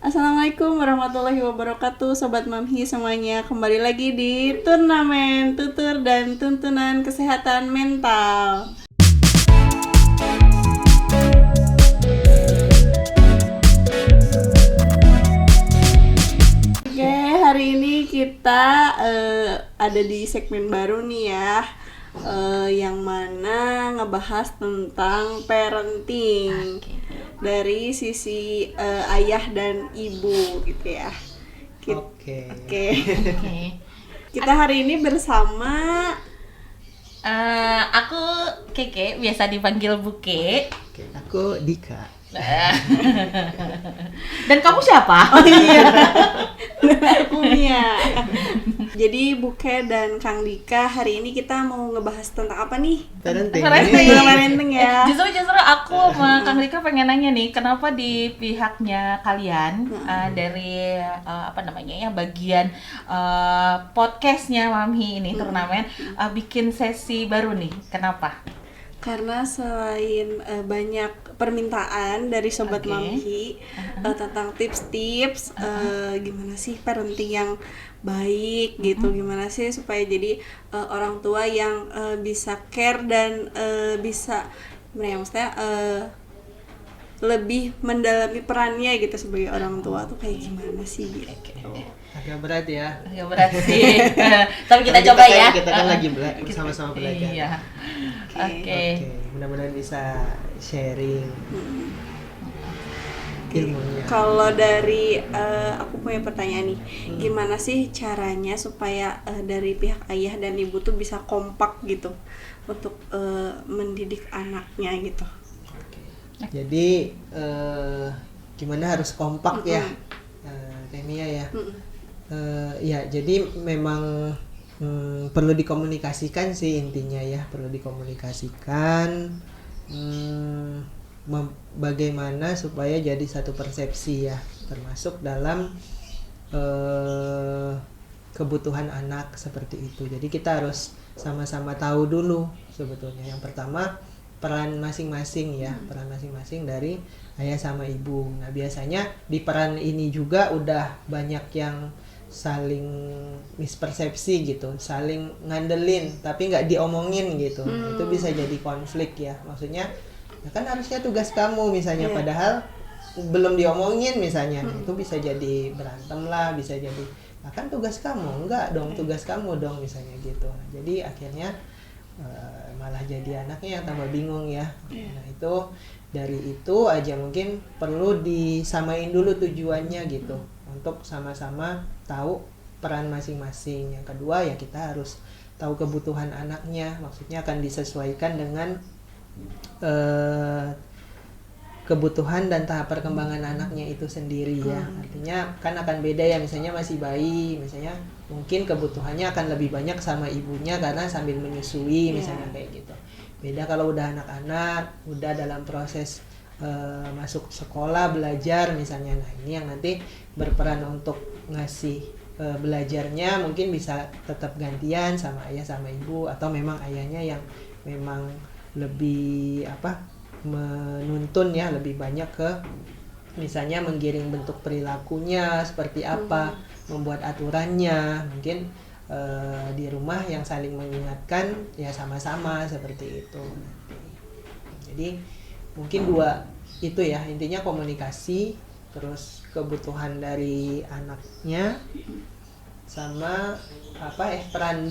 Assalamualaikum warahmatullahi wabarakatuh, Sobat Mamhi semuanya. Kembali lagi di Turnamen Tutur dan Tuntunan Kesehatan Mental. Oke, hari ini kita ada di segmen baru nih ya, yang mana ngebahas tentang parenting dari sisi ayah dan ibu gitu ya. Oke. Kita hari ini bersama Aku Keke, biasa dipanggil Buke. Oke, aku Dika. Dan kamu siapa? Oh iya, aku Mia. Jadi Buke dan Kang Dika, hari ini kita mau ngebahas tentang apa nih? Parenting. Parenting ya. Justru aku sama Kang Dika pengen nanya nih, kenapa di pihaknya kalian dari bagian podcastnya Mamhi ini turnamen bikin sesi baru nih, kenapa? Karena selain banyak permintaan dari Sobat Mamhi tentang tips-tips gimana sih parenting yang baik gitu, gimana sih supaya jadi orang tua yang bisa care dan bisa lebih mendalami perannya gitu sebagai orang tua tuh kayak gimana sih gitu. Agak berat ya. Agak berat sih. Tapi kita coba ya. Kita kan lagi sama-sama belajar. Iya. Oke. Mudah-mudahan bisa sharing ilmunya. Kalau dari aku punya pertanyaan nih, gimana sih caranya supaya dari pihak ayah dan ibu tuh bisa kompak gitu untuk mendidik anaknya gitu? Jadi gimana harus kompak ya, Temia ya. Ya, jadi memang perlu dikomunikasikan sih intinya ya, perlu dikomunikasikan bagaimana supaya jadi satu persepsi ya, termasuk dalam kebutuhan anak seperti itu. Jadi kita harus sama-sama tahu dulu sebetulnya. Yang pertama peran masing-masing ya, peran masing-masing dari ayah sama ibu. Nah biasanya di peran ini juga udah banyak yang saling mispersepsi gitu, saling ngandelin tapi nggak diomongin gitu. Itu bisa jadi konflik ya, maksudnya ya kan harusnya tugas kamu misalnya, padahal belum diomongin misalnya. Itu bisa jadi berantem lah, bisa jadi kan tugas kamu, enggak dong tugas kamu dong misalnya gitu. Nah, jadi akhirnya malah jadi anaknya yang tambah bingung ya. Nah itu dari itu aja mungkin perlu disamain dulu tujuannya gitu, untuk sama-sama tahu peran masing-masing. Yang kedua ya kita harus tahu kebutuhan anaknya, maksudnya akan disesuaikan dengan kebutuhan dan tahap perkembangan anaknya itu sendiri ya. Artinya kan akan beda ya, misalnya masih bayi, misalnya mungkin kebutuhannya akan lebih banyak sama ibunya karena sambil menyusui misalnya kayak gitu. Beda kalau udah anak-anak, udah dalam proses masuk sekolah, belajar misalnya. Nah ini yang nanti berperan untuk ngasih belajarnya mungkin bisa tetap gantian sama ayah sama ibu, atau memang ayahnya yang memang lebih menuntun ya, lebih banyak ke misalnya menggiring bentuk perilakunya seperti apa, membuat aturannya. Mungkin di rumah yang saling mengingatkan ya sama-sama seperti itu. Jadi mungkin dua itu ya, intinya komunikasi, terus kebutuhan dari anaknya, sama peran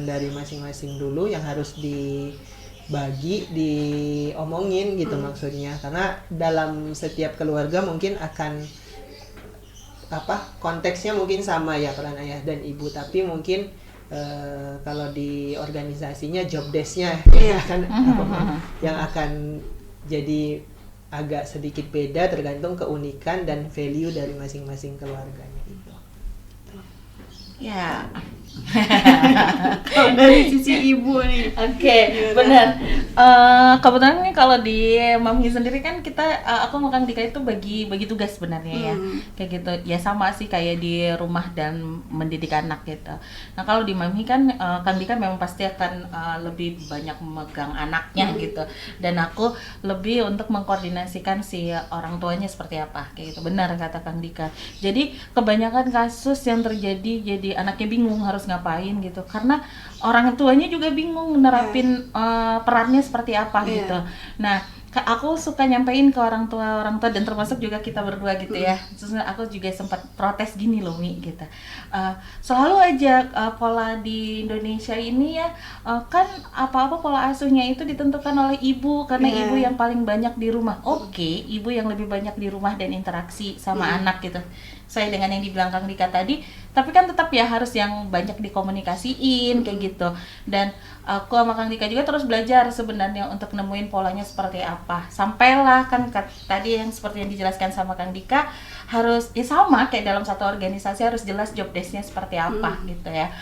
dari masing-masing dulu yang harus dibagi, diomongin gitu maksudnya. Karena dalam setiap keluarga mungkin akan konteksnya mungkin sama ya, peran ayah dan ibu, tapi mungkin kalau di organisasinya job desk-nya yang akan jadi agak sedikit beda tergantung keunikan dan value dari masing-masing keluarganya itu. Ya, Kalau dari sisi ibu nih. Oke, benar. Kebetulan nih kalau di Mamhi sendiri kan kita, aku sama Kang Dika itu bagi tugas sebenarnya ya, kayak gitu. Ya sama sih kayak di rumah dan mendidik anak gitu. Nah kalau di Mamhi kan Kang Dika memang pasti akan lebih banyak memegang anaknya gitu, dan aku lebih untuk mengkoordinasikan si orang tuanya seperti apa, kayak gitu. Benar kata Kang Dika. Jadi kebanyakan kasus yang terjadi jadi anaknya bingung harus ngapain gitu, karena orang tuanya juga bingung nerapin perannya seperti apa gitu. Nah, aku suka nyampein ke orang tua dan termasuk juga kita berdua gitu ya. Terus aku juga sempat protes gini loh Mi gitu. Selalu aja pola di Indonesia ini ya, kan apa-apa pola asuhnya itu ditentukan oleh ibu karena ibu yang paling banyak di rumah. Oke, ibu yang lebih banyak di rumah dan interaksi sama anak gitu. Saya dengan yang dibilang Kang Dika tadi, tapi kan tetap ya harus yang banyak dikomunikasiin kayak gitu. Dan aku sama Kang Dika juga terus belajar sebenarnya untuk nemuin polanya seperti apa. Sampailah kan tadi yang seperti yang dijelaskan sama Kang Dika, harus ya sama kayak dalam satu organisasi harus jelas job desk-nya seperti apa gitu ya.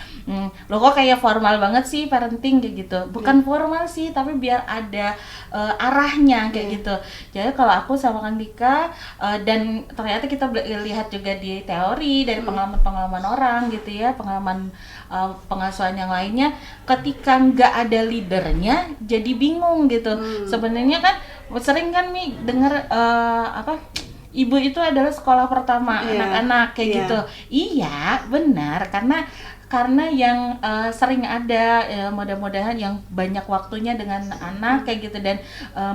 Loh kok kayak formal banget sih parenting kayak gitu. Bukan formal sih, tapi biar ada arahnya kayak gitu. Jadi kalau aku sama Kang Dika dan ternyata kita lihat juga di teori dari pengalaman-pengalaman orang gitu ya, pengalaman pengasuhan yang lainnya, ketika nggak ada leadernya jadi bingung gitu. Sebenarnya kan sering kan Mi dengar ibu itu adalah sekolah pertama anak-anak kayak gitu. Iya, benar, karena yang sering ada mudah-mudahan yang banyak waktunya dengan anak kayak gitu, dan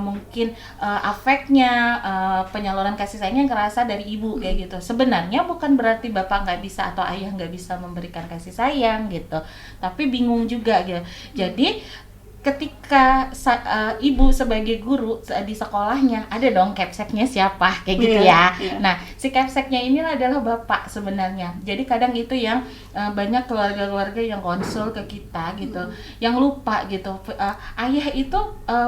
mungkin afeknya, penyaluran kasih sayangnya kerasa dari ibu kayak gitu. Sebenarnya bukan berarti bapak nggak bisa atau ayah nggak bisa memberikan kasih sayang gitu, tapi bingung juga gitu. Jadi ketika ibu sebagai guru di sekolahnya ada dong capseknya siapa kayak gitu ya. Nah si capseknya ini adalah bapak sebenarnya. Jadi kadang itu yang banyak keluarga-keluarga yang konsul ke kita gitu, yang lupa gitu. Ayah itu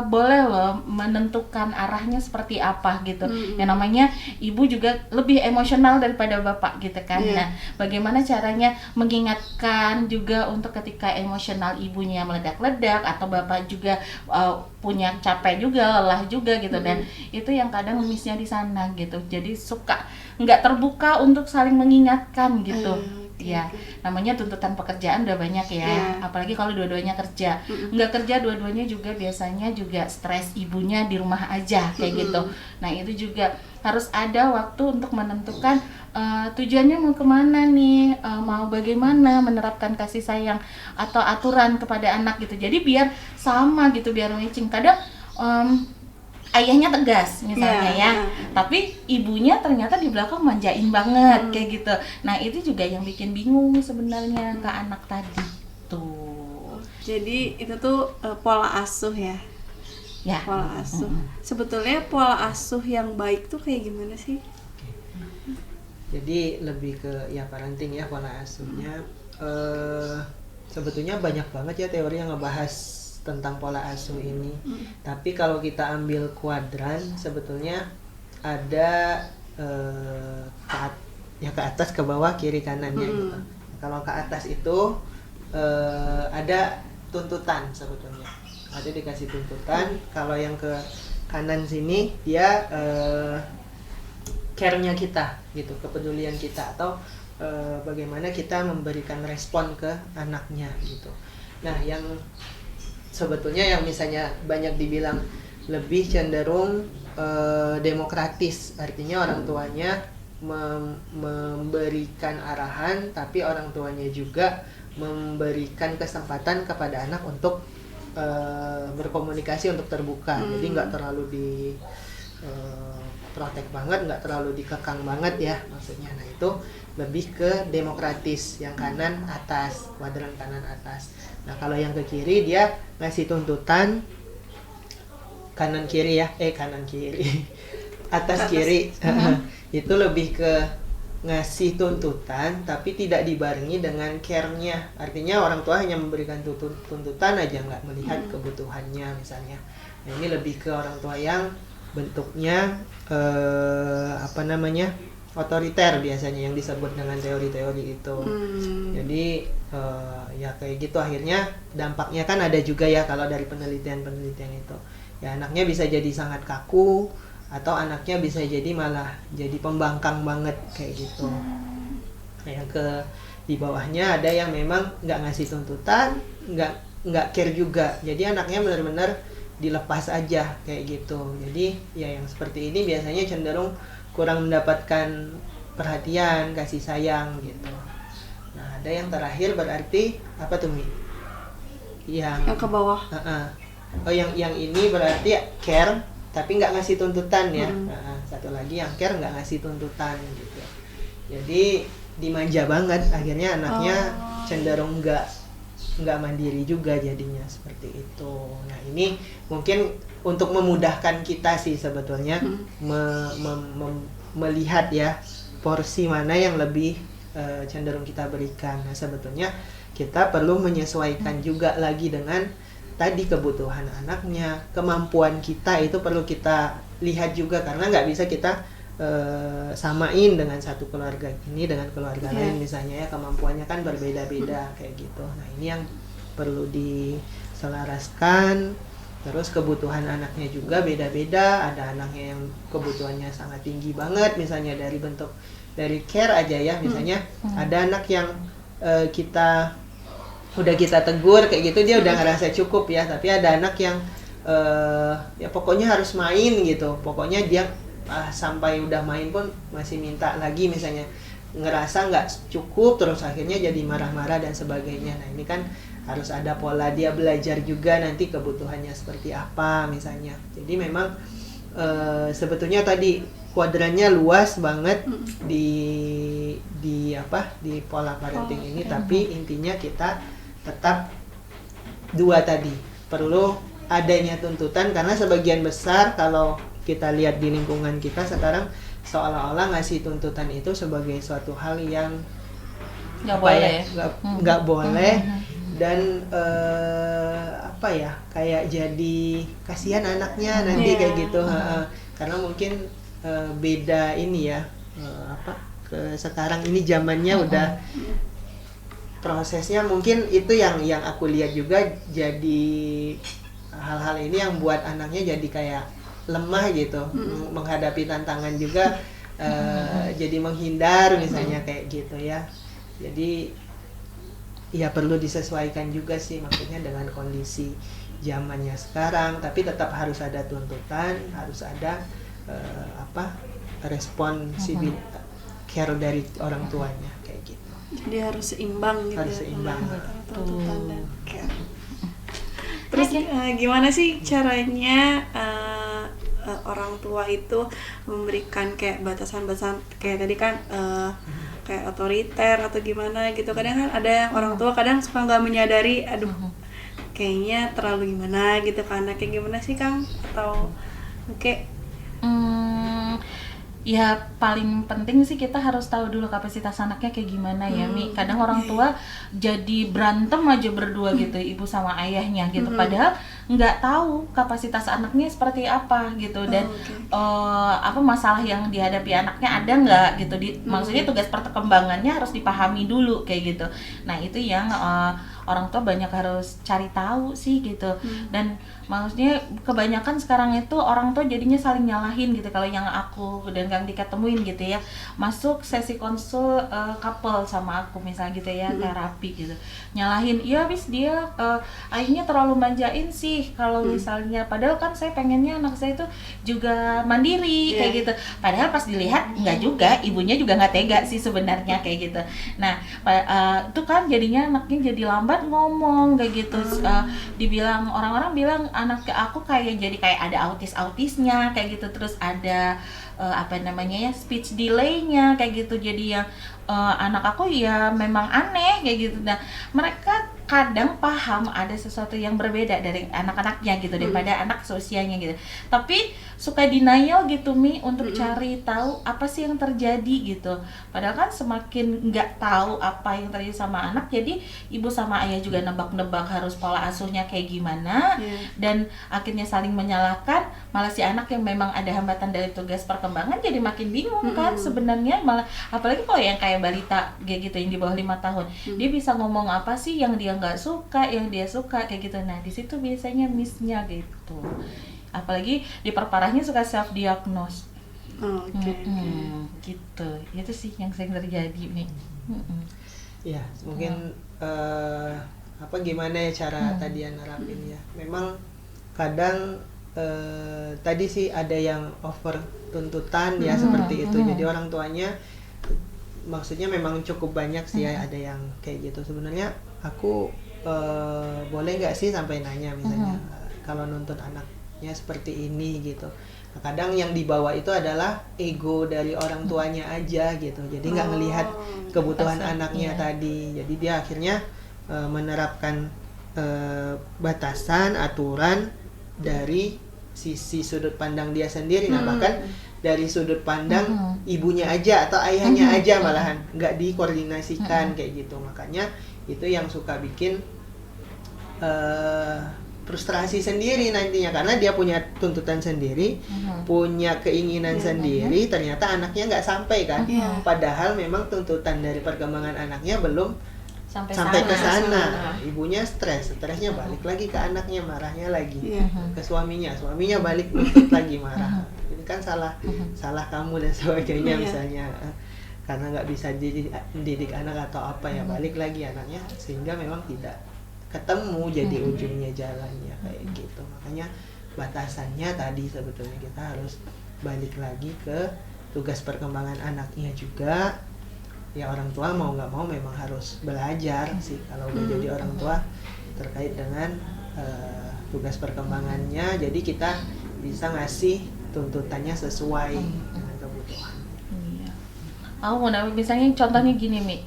boleh loh menentukan arahnya seperti apa gitu. Yang namanya ibu juga lebih emosional daripada bapak gitu kan. Nah bagaimana caranya mengingatkan juga untuk ketika emosional ibunya meledak-ledak atau bapak juga punya capek juga, lelah juga gitu, dan itu yang kadang missnya di sana gitu. Jadi suka nggak terbuka untuk saling mengingatkan gitu. Ya, namanya tuntutan pekerjaan udah banyak ya, apalagi kalau dua-duanya kerja. Nggak kerja dua-duanya juga biasanya juga stres ibunya di rumah aja kayak gitu. Nah itu juga harus ada waktu untuk menentukan tujuannya mau kemana nih, mau bagaimana menerapkan kasih sayang atau aturan kepada anak gitu. Jadi biar sama gitu, biar matching. Kadang ayahnya tegas misalnya ya, tapi ibunya ternyata di belakang manjain banget kayak gitu. Nah itu juga yang bikin bingung sebenarnya ke anak tadi tuh. Jadi itu tuh pola asuh ya. Ya. Pola asuh. Sebetulnya pola asuh yang baik tuh kayak gimana sih? Jadi lebih ke ya parenting ya, pola asuhnya. Sebetulnya banyak banget ya teori yang ngebahas tentang pola asuh ini. Tapi kalau kita ambil kuadran, sebetulnya ada ke atas, ke bawah, kiri, kanannya gitu. Kalau ke atas itu ada tuntutan sebetulnya. Ada dikasih tuntutan. Kalau yang ke kanan sini dia care-nya kita gitu, kepedulian kita, atau bagaimana kita memberikan respon ke anaknya gitu. Nah, yang sebetulnya yang misalnya banyak dibilang lebih cenderung demokratis, artinya orang tuanya memberikan arahan, tapi orang tuanya juga memberikan kesempatan kepada anak untuk berkomunikasi, untuk terbuka. Jadi nggak terlalu di protek banget, nggak terlalu dikekang banget ya maksudnya. Nah itu lebih ke demokratis, yang kanan atas, kuadran kanan atas. Nah kalau yang ke kiri dia ngasih tuntutan, kanan kiri ya, kanan kiri atas kiri. Itu lebih ke ngasih tuntutan tapi tidak dibarengi dengan care-nya. Artinya orang tua hanya memberikan tuntutan aja, nggak melihat kebutuhannya misalnya. Nah ini lebih ke orang tua yang bentuknya otoriter biasanya yang disebut dengan teori-teori itu. Jadi ya kayak gitu, akhirnya dampaknya kan ada juga ya kalau dari penelitian itu. Ya anaknya bisa jadi sangat kaku, atau anaknya bisa jadi malah jadi pembangkang banget kayak gitu. Yang di bawahnya ada yang memang nggak ngasih tuntutan, nggak care juga. Jadi anaknya benar-benar dilepas aja kayak gitu. Jadi ya yang seperti ini biasanya cenderung kurang mendapatkan perhatian, kasih sayang gitu. Nah ada yang terakhir berarti apa tuh Mi? Yang ke bawah. Oh yang ini berarti care tapi nggak ngasih tuntutan ya. Satu lagi yang care nggak ngasih tuntutan gitu. Jadi dimanja banget, akhirnya anaknya cenderung nggak mandiri juga jadinya seperti itu. Nah ini mungkin untuk memudahkan kita sih sebetulnya melihat ya porsi mana yang lebih cenderung kita berikan. Nah sebetulnya kita perlu menyesuaikan juga lagi dengan tadi kebutuhan anaknya, kemampuan kita itu perlu kita lihat juga, karena nggak bisa kita samain dengan satu keluarga ini dengan keluarga lain misalnya ya, kemampuannya kan berbeda-beda kayak gitu. Nah ini yang perlu diselaraskan. Terus kebutuhan anaknya juga beda-beda, ada anaknya yang kebutuhannya sangat tinggi banget misalnya dari care aja ya, misalnya ada anak yang kita tegur kayak gitu dia udah ngerasa cukup ya, tapi ada anak yang ya pokoknya harus main gitu, pokoknya dia sampai udah main pun masih minta lagi misalnya, ngerasa nggak cukup terus akhirnya jadi marah-marah dan sebagainya. Nah ini kan harus ada pola dia belajar juga nanti kebutuhannya seperti apa misalnya. Jadi memang sebetulnya tadi kuadrannya luas banget di pola parenting ini, tapi intinya kita tetap dua tadi, perlu adanya tuntutan, karena sebagian besar kalau kita lihat di lingkungan kita sekarang seolah-olah ngasih tuntutan itu sebagai suatu hal yang nggak boleh dan kayak jadi kasihan anaknya nanti kayak gitu, karena mungkin beda ini ya, sekarang ini zamannya udah prosesnya mungkin itu yang aku lihat juga, jadi hal-hal ini yang buat anaknya jadi kayak lemah gitu, menghadapi tantangan juga jadi menghindar misalnya kayak gitu ya. Jadi ya perlu disesuaikan juga sih maksudnya dengan kondisi zamannya sekarang, tapi tetap harus ada tuntutan, harus ada respon care dari orang tuanya kayak gitu. Jadi harus seimbang gitu. Harus seimbang. Tuntutan dan care. Terus gimana sih caranya orang tua itu memberikan kayak batasan-batasan kayak tadi kan kayak otoriter atau gimana gitu. Kadang kan ada yang orang tua kadang suka nggak menyadari, aduh kayaknya terlalu gimana gitu kan. Kayak gimana sih Kang? Atau kayak ya paling penting sih kita harus tahu dulu kapasitas anaknya kayak gimana ya Mi. Kadang orang tua jadi berantem aja berdua gitu, ibu sama ayahnya gitu, padahal nggak tahu kapasitas anaknya seperti apa gitu, dan apa masalah yang dihadapi anaknya ada nggak gitu. Maksudnya tugas perkembangannya harus dipahami dulu kayak gitu. Nah itu yang orang tua banyak harus cari tahu sih gitu. Dan maksudnya kebanyakan sekarang itu orang tua jadinya saling nyalahin gitu. Kalau yang aku dan Kang Dika temuin gitu ya, masuk sesi konsul couple sama aku misalnya gitu ya, terapi gitu, nyalahin, iya habis dia ayahnya terlalu manjain sih kalau misalnya, padahal kan saya pengennya anak saya itu juga mandiri kayak gitu. Padahal pas dilihat enggak juga, ibunya juga nggak tega sih sebenarnya kayak gitu. Nah itu kan jadinya anaknya jadi lambat ngomong kayak gitu. Dibilang orang-orang bilang anak aku kayak jadi kayak ada autisnya kayak gitu, terus ada speech delay-nya kayak gitu. Jadi yang anak aku ya memang aneh kayak gitu. Nah mereka kadang paham ada sesuatu yang berbeda dari anak-anaknya gitu daripada anak seusianya gitu. Tapi suka denial gitu Mi untuk cari tahu apa sih yang terjadi gitu. Padahal kan semakin nggak tahu apa yang terjadi sama anak, jadi ibu sama ayah juga nebak-nebak harus pola asuhnya kayak gimana, dan akhirnya saling menyalahkan. Malah si anak yang memang ada hambatan dari tugas perkembangan jadi makin bingung kan sebenarnya. Malah apalagi kalau yang kayak balita kayak gitu yang di bawah 5 tahun, dia bisa ngomong apa sih yang dia nggak suka, yang dia suka kayak gitu. Nah di situ biasanya miss-nya gitu. Apalagi diperparahnya suka self diagnose. Gitu. Itu sih yang sering terjadi nih. Ya mungkin gimana ya cara tadi yang nerapin ya. Memang kadang tadi sih ada yang over tuntutan ya seperti itu. Jadi orang tuanya maksudnya memang cukup banyak sih ya, ada yang kayak gitu. Sebenarnya aku boleh nggak sih sampai nanya misalnya kalau nuntut anaknya seperti ini gitu. Nah, kadang yang dibawa itu adalah ego dari orang tuanya aja gitu. Jadi nggak ngelihat kebutuhan anaknya tadi. Jadi dia akhirnya menerapkan batasan, aturan dari sisi sudut pandang dia sendiri. Nah bahkan dari sudut pandang ibunya aja atau ayahnya aja malahan nggak dikoordinasikan kayak gitu. Makanya itu yang suka bikin frustrasi sendiri nantinya, karena dia punya tuntutan sendiri, punya keinginan sendiri, ternyata anaknya nggak sampai kan. Padahal memang tuntutan dari perkembangan anaknya belum sampai ke sana. Ibunya stresnya balik lagi ke anaknya, marahnya lagi ke suaminya balik nuntut lagi marah. Ini kan salah kamu dan sebagainya misalnya, karena nggak bisa didik anak atau apa ya, balik lagi anaknya, sehingga memang tidak ketemu jadi ujungnya jalannya kayak gitu. Makanya batasannya tadi sebetulnya kita harus balik lagi ke tugas perkembangan anaknya juga. Ya orang tua mau nggak mau memang harus belajar sih kalau udah jadi orang tua terkait dengan tugas perkembangannya. Jadi kita bisa ngasih tuntutannya sesuai dengan kebutuhan. Aku mau nambah, misalnya contohnya gini Mi,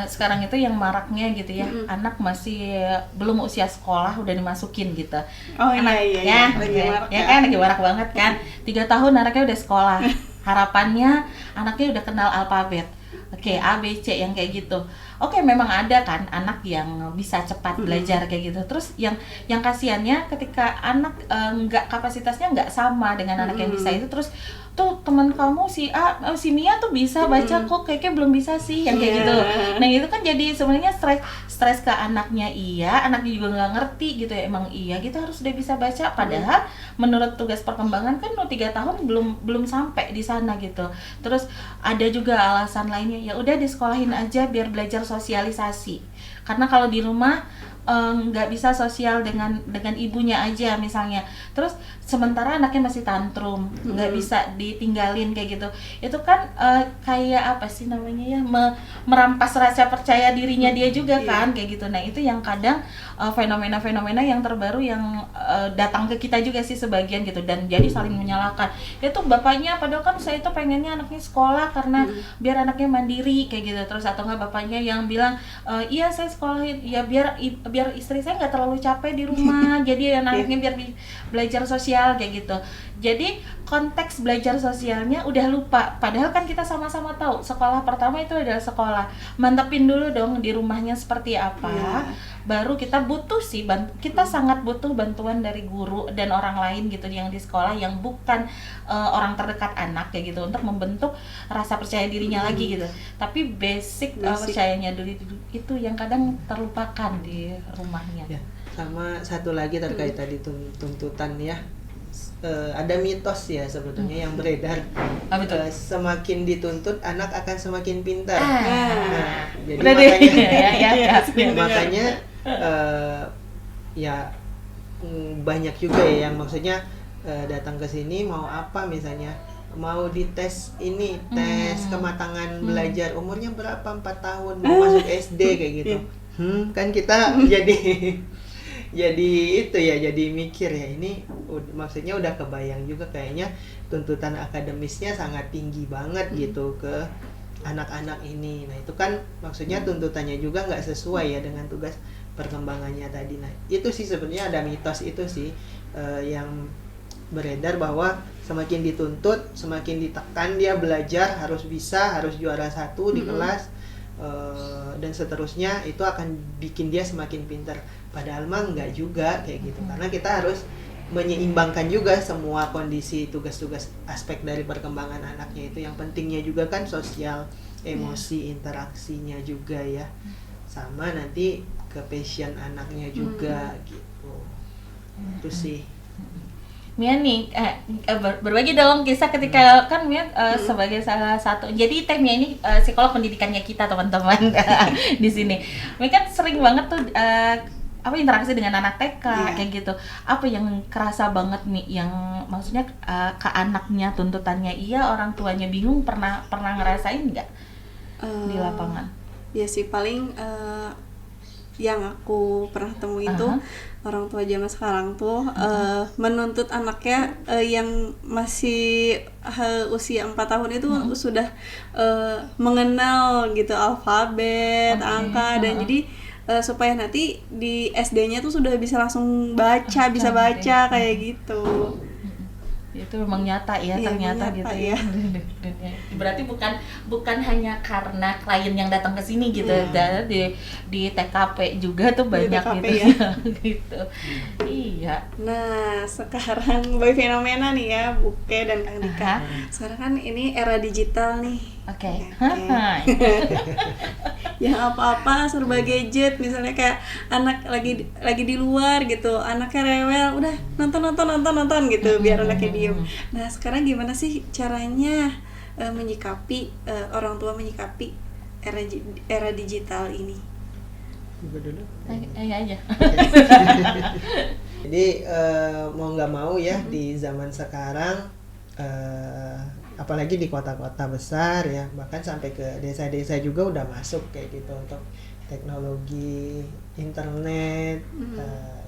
sekarang itu yang maraknya gitu ya, anak masih belum usia sekolah udah dimasukin gitu. Anak, iya. Lagi marak kan lagi marak banget kan. 3 tahun anaknya udah sekolah, harapannya anaknya udah kenal alfabet. Oke, A, B, C yang kayak gitu. Oke, memang ada kan anak yang bisa cepat belajar kayak gitu. Terus yang kasihannya ketika anak kapasitasnya nggak sama dengan anak yang bisa itu, terus tuh teman kamu si A, si Mia tuh bisa baca kok kayaknya belum bisa sih yang kayak gitu. Nah itu kan jadi sebenarnya stres ke anaknya, anaknya juga nggak ngerti gitu ya, emang gitu harus udah bisa baca, padahal menurut tugas perkembangan kan 3 tahun belum sampai di sana gitu. Terus ada juga alasan lainnya, ya udah disekolahin aja biar belajar sosialisasi, karena kalau di rumah nggak bisa sosial dengan ibunya aja misalnya. Terus sementara anaknya masih tantrum, nggak bisa ditinggalin kayak gitu. Itu kan kayak apa sih namanya ya, merampas rasa percaya dirinya dia juga kan kayak gitu. Nah itu yang kadang fenomena-fenomena yang terbaru yang datang ke kita juga sih sebagian gitu, dan jadi saling menyalahkan. Itu bapaknya, padahal kan saya itu pengennya anaknya sekolah karena biar anaknya mandiri kayak gitu. Terus atau nggak bapaknya yang bilang iya saya sekolahin ya biar istri saya nggak terlalu capek di rumah, jadi anaknya biar belajar sosial kayak gitu. Jadi konteks belajar sosialnya udah lupa, padahal kan kita sama-sama tahu sekolah pertama itu adalah sekolah. Mantepin dulu dong di rumahnya seperti apa, baru kita butuh sih, kita sangat butuh bantuan dari guru dan orang lain gitu yang di sekolah yang bukan orang terdekat anak kayak gitu, untuk membentuk rasa percaya dirinya lagi gitu. Tapi basic percayanya dulu itu yang kadang terlupakan di rumahnya. Ya, sama satu lagi terkait tadi tuntutan ya. Ada mitos ya sebetulnya yang beredar, semakin dituntut anak akan semakin pintar. Nah, jadi makanya ya banyak juga ya yang maksudnya datang ke sini mau apa, misalnya mau dites ini, tes kematangan belajar, umurnya berapa, 4 tahun mau masuk SD kayak gitu. Kan kita jadi itu ya, jadi mikir ya, ini maksudnya udah kebayang juga kayaknya tuntutan akademisnya sangat tinggi banget gitu ke anak-anak ini. Nah itu kan maksudnya tuntutannya juga nggak sesuai ya dengan tugas perkembangannya tadi. Nah itu sih sebenarnya ada mitos itu sih yang beredar bahwa semakin dituntut, semakin ditekan dia belajar, harus bisa, harus juara 1 di kelas, dan seterusnya, itu akan bikin dia semakin pintar. Padahal mah enggak juga kayak gitu, karena kita harus menyeimbangkan juga semua kondisi, tugas-tugas, aspek dari perkembangan anaknya itu. Yang pentingnya juga kan sosial, emosi, interaksinya juga ya, sama nanti ke passion anaknya juga gitu. Itu sih. Mia nih berbagi dong kisah ketika kan Mia sebagai salah satu, jadi Teh Mia ini psikolog pendidikannya kita teman-teman di sini. Mia kan sering banget tuh interaksi dengan anak TK kayak gitu. Apa yang kerasa banget nih, yang maksudnya ke anaknya tuntutannya orang tuanya bingung, pernah ngerasain nggak di lapangan? Ya sih, paling yang aku pernah temui itu orang tua zaman sekarang tuh menuntut anaknya yang masih usia 4 tahun itu sudah mengenal gitu alfabet, angka, dan jadi supaya nanti di SD-nya tuh sudah bisa langsung bisa baca kayak gitu. Itu memang nyata ya, ternyata nyata, gitu ya. Berarti bukan hanya karena klien yang datang ke sini gitu, di TKP juga tuh banyak TKP, gitu ya. gitu. Iya. Nah, sekarang Boy Fenomena nih ya, Buke dan Kang Dika. Sekarang kan ini era digital nih. Oke. Yang apa-apa serba gadget, misalnya kayak anak lagi di luar gitu, anaknya rewel, udah nonton gitu biar anaknya diem. Nah, sekarang gimana sih caranya menyikapi orang tua menyikapi era digital ini? Juga dulu. Aja. Jadi mau nggak mau ya di zaman sekarang, apalagi di kota-kota besar ya, bahkan sampai ke desa-desa juga udah masuk kayak gitu untuk teknologi internet,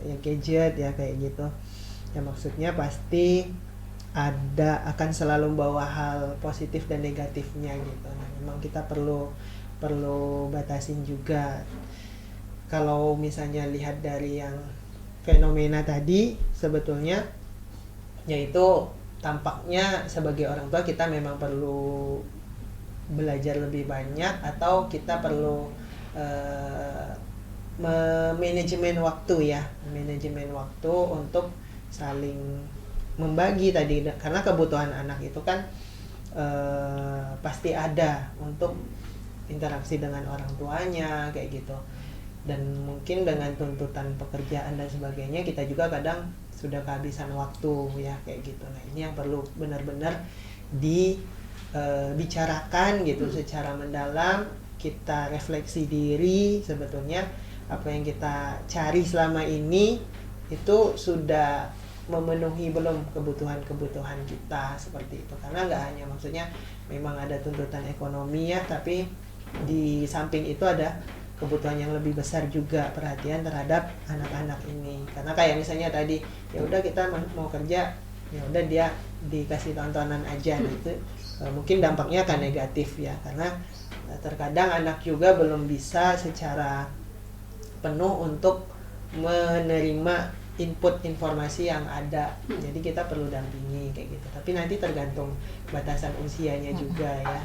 ya gadget ya kayak gitu. Ya maksudnya pasti akan selalu membawa hal positif dan negatifnya gitu. Nah, memang kita perlu batasin juga. Kalau misalnya lihat dari yang fenomena tadi, sebetulnya yaitu tampaknya sebagai orang tua kita memang perlu belajar lebih banyak, atau kita perlu manajemen waktu untuk saling membagi tadi, karena kebutuhan anak itu kan pasti ada untuk interaksi dengan orang tuanya kayak gitu. Dan mungkin dengan tuntutan pekerjaan dan sebagainya, kita juga kadang sudah kehabisan waktu ya kayak gitu. Nah ini yang perlu benar-benar dibicarakan gitu secara mendalam. Kita refleksi diri, sebetulnya apa yang kita cari selama ini itu sudah memenuhi belum kebutuhan kita, seperti itu. Karena nggak hanya maksudnya memang ada tuntutan ekonomi ya, tapi di samping itu ada kebutuhan yang lebih besar juga, perhatian terhadap anak-anak ini. Karena kayak misalnya tadi, ya udah kita mau kerja, ya udah dia dikasih tontonan aja, nah itu mungkin dampaknya akan negatif ya, karena terkadang anak juga belum bisa secara penuh untuk menerima input informasi yang ada. Jadi kita perlu dampingi kayak gitu. Tapi nanti tergantung batasan usianya juga ya.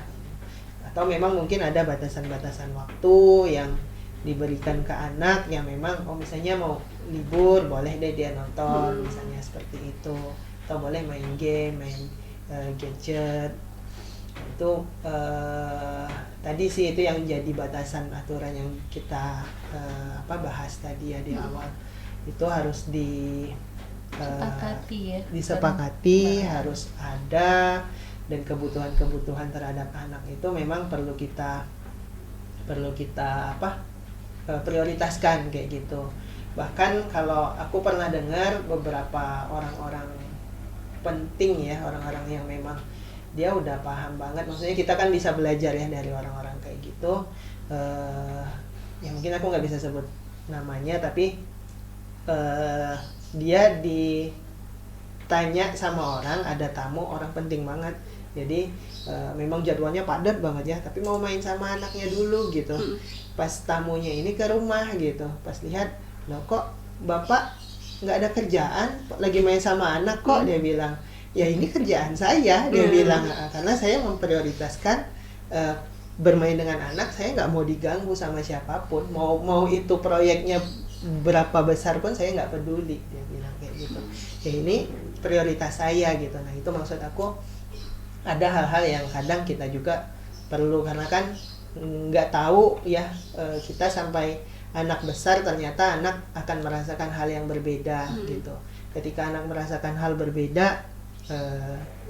Atau memang mungkin ada batasan-batasan waktu yang diberikan ke anak yang memang misalnya mau libur boleh deh dia nonton, misalnya seperti itu, atau boleh main game, main gadget. Itu tadi sih itu yang jadi batasan aturan yang kita bahas tadi ya di awal. Itu harus disepakati, harus ada. Dan kebutuhan terhadap anak itu memang perlu kita prioritaskan kayak gitu. Bahkan kalau aku pernah dengar beberapa orang-orang penting ya, orang-orang yang memang dia udah paham banget, maksudnya kita kan bisa belajar ya dari orang-orang kayak gitu, ya mungkin aku nggak bisa sebut namanya, tapi dia ditanya sama orang, ada tamu orang penting banget, Jadi memang jadwalnya padat banget ya, tapi mau main sama anaknya dulu gitu. Pas tamunya ini ke rumah gitu, pas lihat, loh kok bapak nggak ada kerjaan, lagi main sama anak kok, dia bilang, ya ini kerjaan saya, dia bilang, karena saya memprioritaskan bermain dengan anak, saya nggak mau diganggu sama siapapun, mau itu proyeknya berapa besar pun saya nggak peduli, dia bilang kayak gitu. Ya ini prioritas saya gitu. Nah itu maksud aku, ada hal-hal yang kadang kita juga perlu, karena kan nggak tahu ya, kita sampai anak besar ternyata anak akan merasakan hal yang berbeda gitu. Ketika anak merasakan hal berbeda,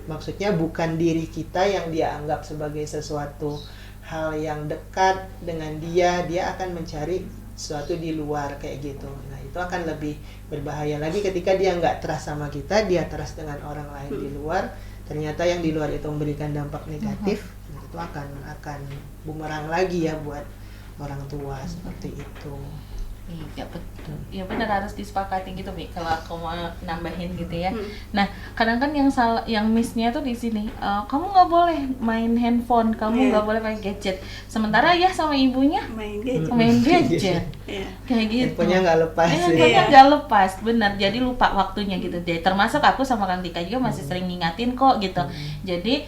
maksudnya bukan diri kita yang dia anggap sebagai sesuatu hal yang dekat dengan dia akan mencari sesuatu di luar kayak gitu. Nah itu akan lebih berbahaya lagi ketika dia nggak trust sama kita, dia trust dengan orang lain di luar, ternyata yang di luar itu memberikan dampak negatif. Itu akan bumerang lagi ya buat orang tua, seperti itu. Iya betul, ya benar, harus disepakati gitu Mi. Kalau aku mau nambahin gitu ya. Nah kadang kan yang salah, yang missnya tuh di sini, kamu nggak boleh main handphone, kamu nggak boleh main gadget. Sementara ya sama ibunya main gadget. Kayak gitu. Handphonenya nggak lepas. Handphonenya nggak lepas, benar. Jadi lupa waktunya gitu deh. Termasuk aku sama Kang Dika juga masih sering ngingatin kok gitu. Jadi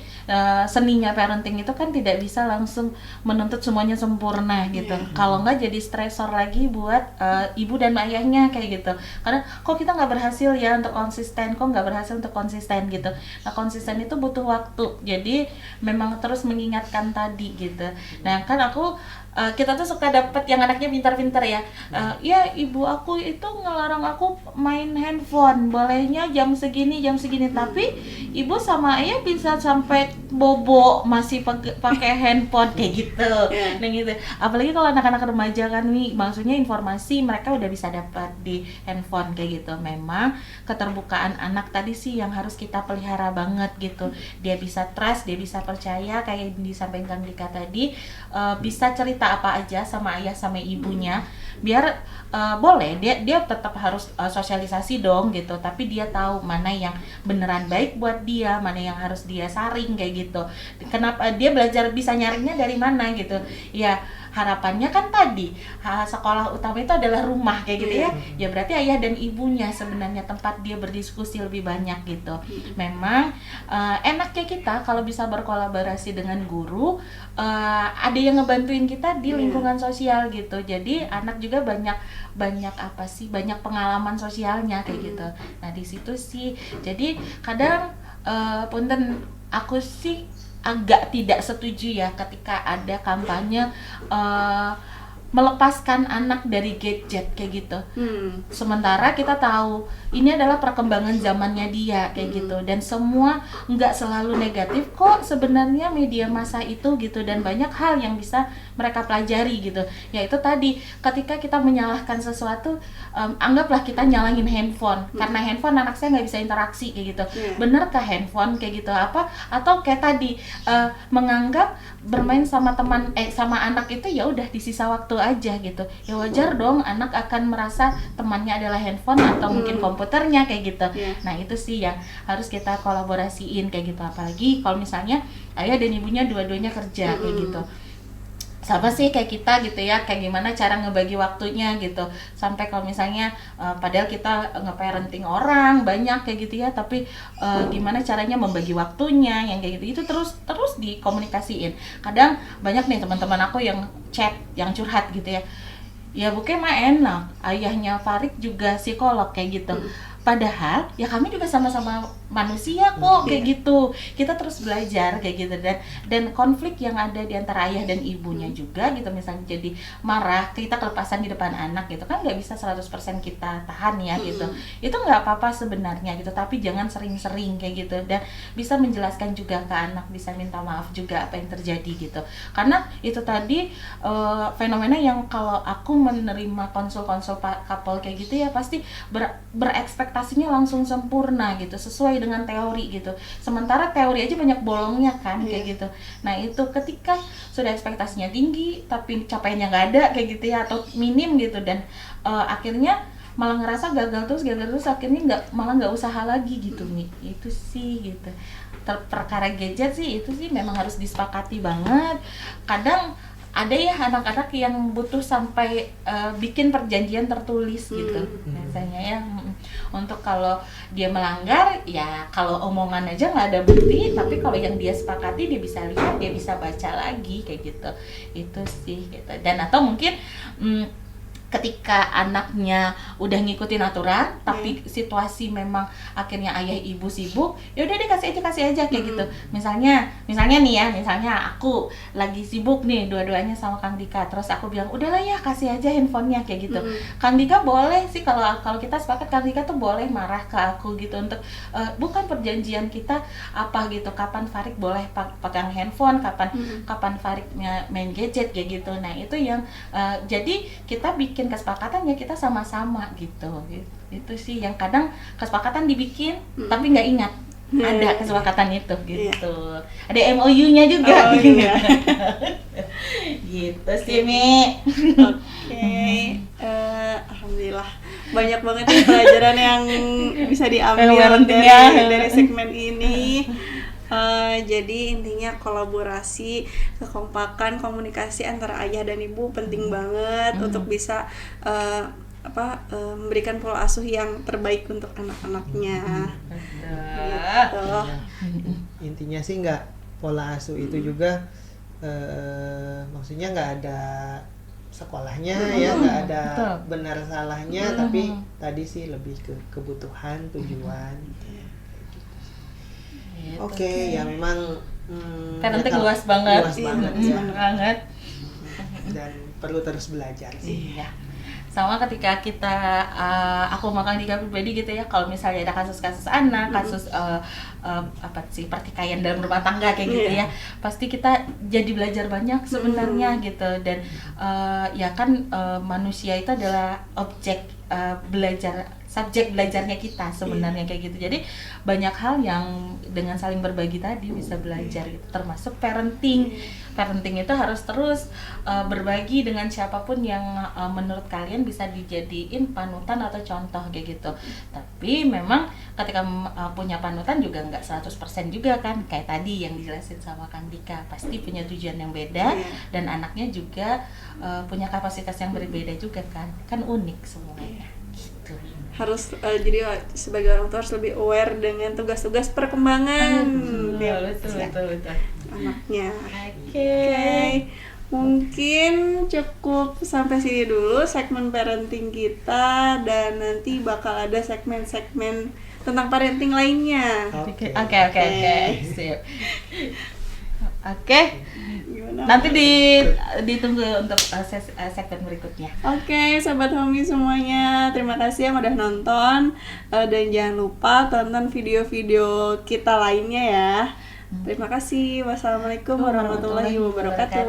seninya parenting itu kan tidak bisa langsung menuntut semuanya sempurna gitu. Kalau nggak jadi stresor lagi buat ibu dan ayahnya kayak gitu. Karena kok kita nggak berhasil ya untuk konsisten, gitu. Nah konsisten itu butuh waktu. Jadi memang terus mengingatkan tadi gitu. Nah kan aku kita tuh suka dapet yang anaknya pintar-pintar ya. Ya ibu aku itu ngelarang aku main handphone, bolehnya jam segini, tapi ibu sama ayah bisa sampai bobo masih pakai handphone kayak gitu. Nah gitu. Apalagi kalau anak-anak remaja kan nih, maksudnya informasi mereka udah bisa dapat di handphone kayak gitu. Memang keterbukaan anak tadi sih yang harus kita pelihara banget gitu. Dia bisa trust, dia bisa percaya kayak yang disampaikan Dika tadi, bisa cerita apa aja sama ayah sama ibunya, biar boleh dia tetap harus sosialisasi dong gitu, tapi dia tahu mana yang beneran baik buat dia, mana yang harus dia saring kayak gitu. Kenapa dia belajar bisa nyaringnya dari mana gitu ya. Harapannya kan tadi sekolah utama itu adalah rumah kayak gitu ya. Ya berarti ayah dan ibunya sebenarnya tempat dia berdiskusi lebih banyak gitu. Memang enaknya kita kalau bisa berkolaborasi dengan guru, ada yang ngebantuin kita di lingkungan sosial gitu. Jadi anak juga banyak pengalaman sosialnya kayak gitu. Nah di situ sih. Jadi kadang punten aku sih agak tidak setuju ya ketika ada kampanye melepaskan anak dari gadget kayak gitu. Sementara kita tahu ini adalah perkembangan zamannya dia kayak gitu, dan semua nggak selalu negatif kok sebenarnya media massa itu gitu, dan banyak hal yang bisa mereka pelajari gitu. Yaitu tadi ketika kita menyalahkan sesuatu, anggaplah kita nyalahin handphone karena handphone anak saya nggak bisa interaksi kayak gitu. Benarkah handphone kayak gitu apa? Atau kayak tadi menganggap bermain sama teman sama anak itu ya udah di sisa waktu aja gitu. Ya wajar dong anak akan merasa temannya adalah handphone atau mungkin komputernya kayak gitu. Nah itu sih yang harus kita kolaborasiin kayak gitu. Apalagi kalau misalnya ayah dan ibunya dua-duanya kerja kayak gitu. Sama sih kayak kita gitu ya, kayak gimana cara ngebagi waktunya gitu. Sampai kalau misalnya padahal kita nge-parenting orang banyak kayak gitu ya, tapi gimana caranya membagi waktunya yang kayak gitu, itu terus dikomunikasiin. Kadang banyak nih teman-teman aku yang chat, yang curhat gitu ya. Ya bukannya mah enak, ayahnya Farid juga psikolog kayak gitu. Padahal ya kami juga sama-sama manusia kok kayak gitu. Kita terus belajar kayak gitu, dan konflik yang ada di antara ayah dan ibunya juga gitu, misalnya jadi marah, kita kelepasan di depan anak gitu kan nggak bisa 100% kita tahan ya gitu. Itu nggak apa-apa sebenarnya gitu, tapi jangan sering-sering kayak gitu, dan bisa menjelaskan juga ke anak, bisa minta maaf juga apa yang terjadi gitu. Karena itu tadi fenomena yang kalau aku menerima konsul-konsul couple kayak gitu ya pasti berekspektasinya langsung sempurna gitu, sesuai dengan teori gitu. Sementara teori aja banyak bolongnya kan kayak gitu. Nah itu ketika sudah ekspektasinya tinggi tapi capaiannya nggak ada kayak gitu ya, atau minim gitu, dan akhirnya malah ngerasa gagal terus akhirnya malah nggak usaha lagi gitu Mi. Itu sih gitu. Perkara gadget sih itu sih memang harus disepakati banget. Kadang ada ya anak-anak yang butuh sampai bikin perjanjian tertulis gitu biasanya ya. Untuk kalau dia melanggar ya kalau omongan aja nggak ada bukti, tapi kalau yang dia sepakati dia bisa lihat, dia bisa baca lagi kayak gitu. Itu sih gitu. Dan atau mungkin ketika anaknya udah ngikutin aturan tapi situasi memang akhirnya ayah ibu sibuk, ya udah deh kasih aja kayak gitu. Misalnya nih ya, misalnya aku lagi sibuk nih dua-duanya sama Kang Dika, terus aku bilang udahlah ya kasih aja handphonenya kayak gitu. Kang Dika boleh sih kalau kita sepakat, Kang Dika tuh boleh marah ke aku gitu untuk bukan perjanjian kita apa gitu, kapan Farid boleh pegang handphone, kapan Faridnya main gadget kayak gitu. Nah itu yang jadi kita bikin kesepakatan ya kita sama-sama gitu. Itu sih yang kadang kesepakatan dibikin tapi nggak ingat ada kesepakatan itu gitu. Ada MOU-nya juga gitu. Gitu sih Mi. Oke. Alhamdulillah banyak banget ya pelajaran yang bisa diambil dari segmen ini. Jadi intinya kolaborasi, kekompakan, komunikasi antara ayah dan ibu penting banget untuk bisa memberikan pola asuh yang terbaik untuk anak-anaknya. Gitu. Intinya sih nggak pola asuh itu juga maksudnya nggak ada sekolahnya ya, nggak ada benar salahnya, tapi tadi sih lebih ke kebutuhan, tujuan. Oke, ya memang parenting luas banget banget. Dan perlu terus belajar sih. Iya. Sama ketika kita aku makan di pribadi gitu ya, kalau misalnya ada kasus-kasus anak, kasus pertikaian dalam rumah tangga kayak gitu ya, pasti kita jadi belajar banyak sebenarnya gitu. Dan ya kan manusia itu adalah objek subjek belajarnya kita sebenarnya kayak gitu. Jadi banyak hal yang dengan saling berbagi tadi bisa belajar gitu, termasuk parenting. Parenting itu harus terus berbagi dengan siapapun yang menurut kalian bisa dijadiin panutan atau contoh kayak gitu. Tapi memang ketika punya panutan juga nggak 100% juga kan, kayak tadi yang dijelasin sama Kang Dika, pasti punya tujuan yang beda dan anaknya juga punya kapasitas yang berbeda juga kan unik semuanya gitu. Harus jadi sebagai orang tua harus lebih aware dengan tugas-tugas perkembangan betul anaknya. Oke. Mungkin cukup sampai sini dulu segmen parenting kita, dan nanti bakal ada segmen-segmen tentang parenting lainnya. Oke. Sip. Oke. Nanti ditunggu untuk segmen berikutnya. Oke, sahabat Homi semuanya, terima kasih yang udah nonton, dan jangan lupa tonton video-video kita lainnya ya. Terima kasih. Wassalamualaikum warahmatullahi wabarakatuh.